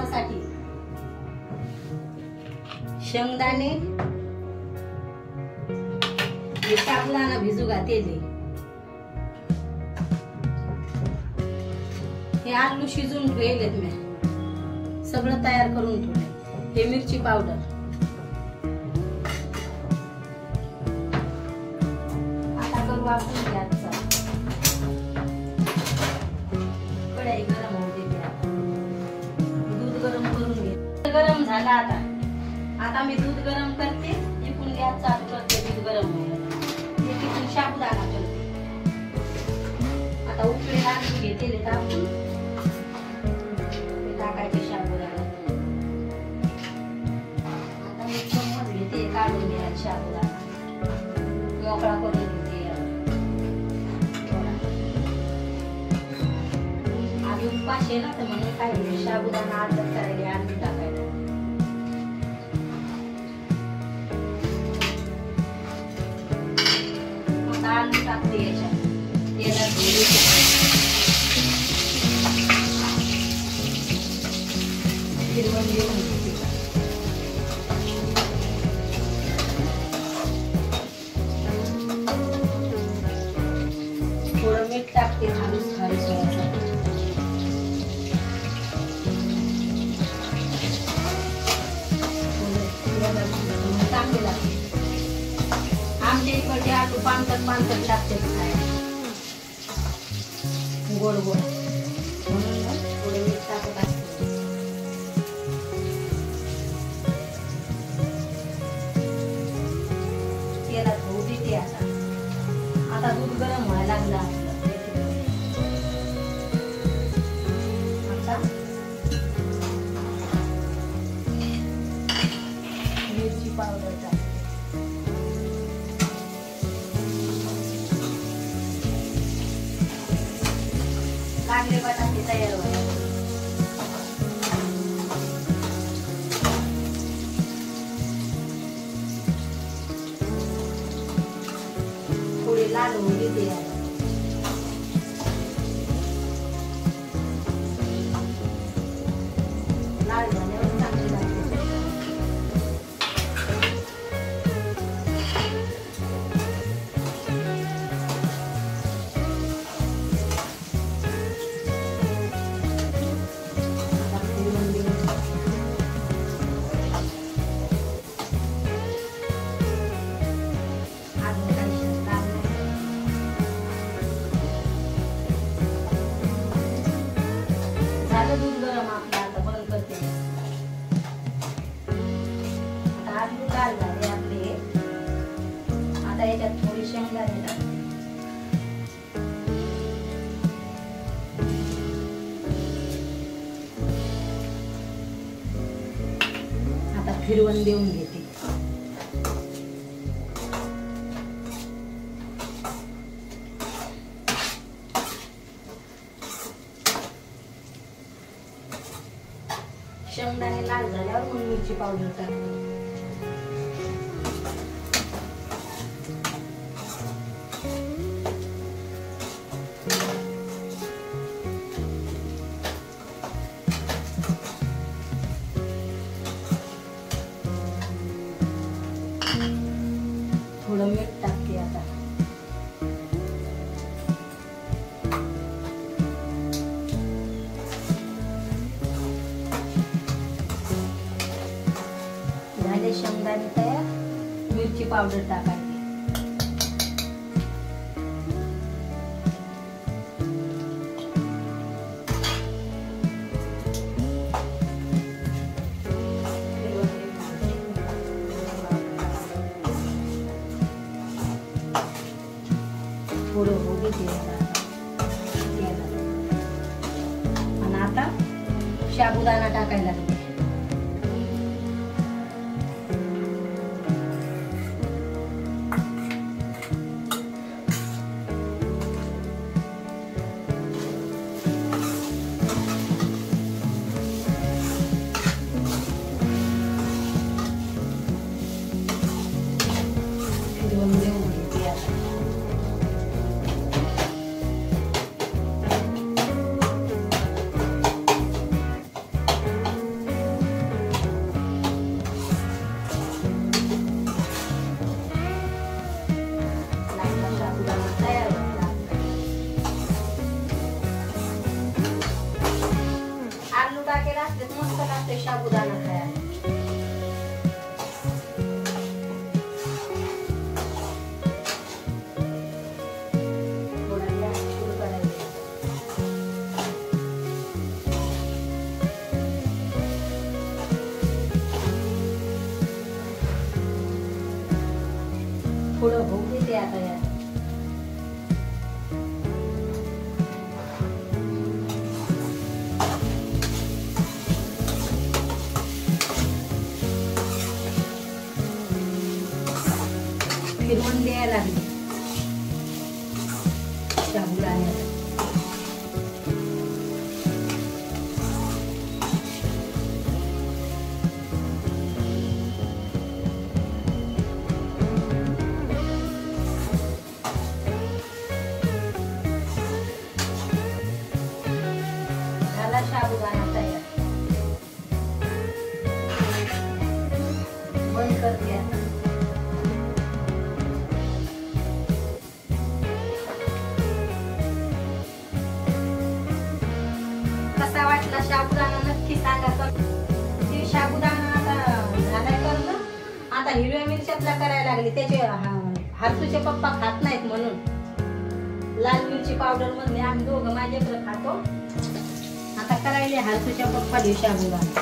उपवासासाठी शेंगदाणे हे साबुदाणा भिजू घातलेले, हे आलू शिजून ठेवलेत मी, सगळं तयार करून ठेवले। हे मिरची पावडर, आता करू आपण गॅसचा। कढई गरम होऊ दे, दूध गरम करून घे। गरम झाला आता मी दूध गरम करते, इकडून गॅस चालू करते। दूध गरम होईल, इकडून साबुदाणा करते। आता उकळी आलू घेतले टाकून टाकायचे साबुदाणा। आता मी चम्मच घेते, काढून घ्या साबुदाणा, मोकळा करून घेते। आधी उपास आहे ना, तर म्हणून काय साबुदाणा आदर करायला आलू टाकायला। आता आलू टाकते याच्यात, तेलात फिरवून घेऊन घेते। थोडं मीठ टाकते, खालीच खालीच व्हायचं। चांगले लागते आमच्या इकडचे आलू, पानसट पानसट लागते खायला, गोड गोड, म्हणून थोडं मीठ टाकत असते। तेलात होऊ देते। आता दूध गरम व्हायला लागलं आपलं। आता मिरची पावडर टाकते, कांदे बटाटे तयार व्हायला। थोडी लाल होऊ देते। लाल झाल्यावर चांगली लागते। दूध गरम आपलं, आता बंद करते। आता आलू लाल झाले आपले, आता याच्यात थोडी शेंगदाणे टाकते। आता फिरवून देऊन घेते। शेंगदाणे लाल झाल्यावर मग मिरची पावडर टाकते। थोडं मीठ टाकते आता। झाले शेंगदाणे तयार, मिरची पावडर टाकायची। थोडं होऊ दे आणि आता साबुदाणा टाकायला लागते। मस्त लागते साबुदाणा खायला. थोडा गॅस सुरू करायचा. थोडं होऊ देते आता यार. फिरवून द्यायला लागली साबुदाण्याला. झाला साबुदाणा तयार. बंद करते आता. कसा वाटला साबुदाणा नक्की सांगा. पण साबुदाणा आता झालाय करणं. आता हिरव्या मिरच्यातला करायला लागली. त्याचे हारसूचे पप्पा खात नाहीत म्हणून लाल मिरची पावडर मधले आम्ही दोघं माझ्याकडे खातो. आता करायले हारसूच्या पप्पा साबुदाणा.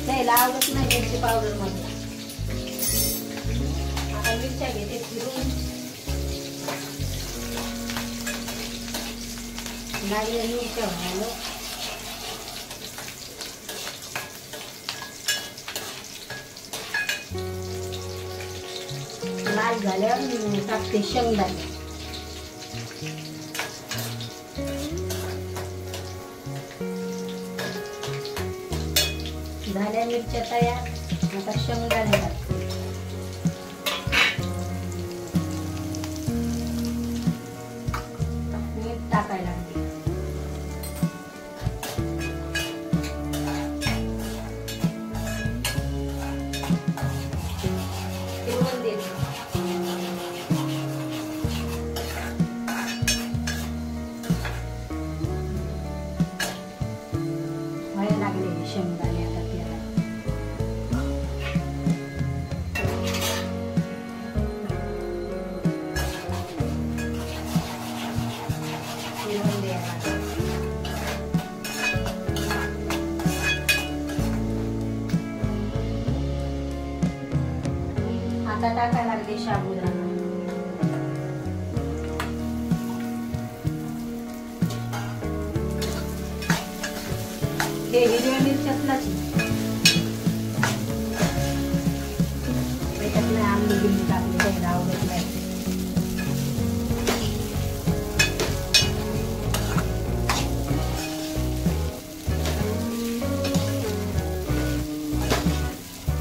त्याला आवडत नाही मिरची पावडर मधला. आता मिरच्या घेते फिरून. लागले मिरच्या व्हायला. लाल झाल्यावर टाकते शेंगदाणे. झाल्या मिरच्या तयार. आता शेंगदाणे टाकते. मीठ टाकायला लागते. फिरवून देते. व्हायला लागले शेंगदाणे आता त्याला. फिरवून द्यायला. आता टाकायला लागले साबुदाणा. हे हिरव्या मिरच्यातलाच त्याच्यात नाही आम्ही गिल्ली टाकली. त्याला आवडत नाही.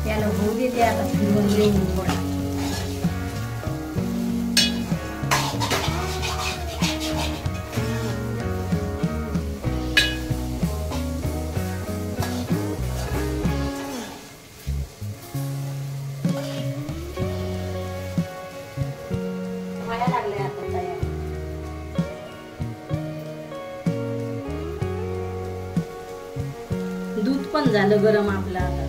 त्याला होऊ देते आता. फिरवून देऊन थोडा. व्हायला लागले आता तयार. दूध पण झालं गरम आपलं आता.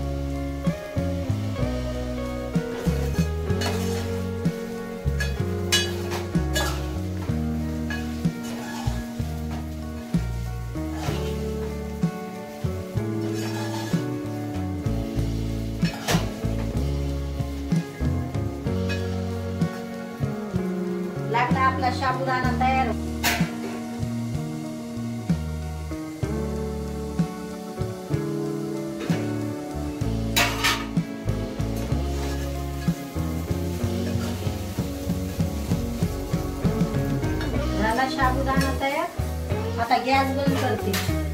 लागला आपला साबुदाणा तयार. झाला साबुदाणा तयार. आता गॅस बंद करते.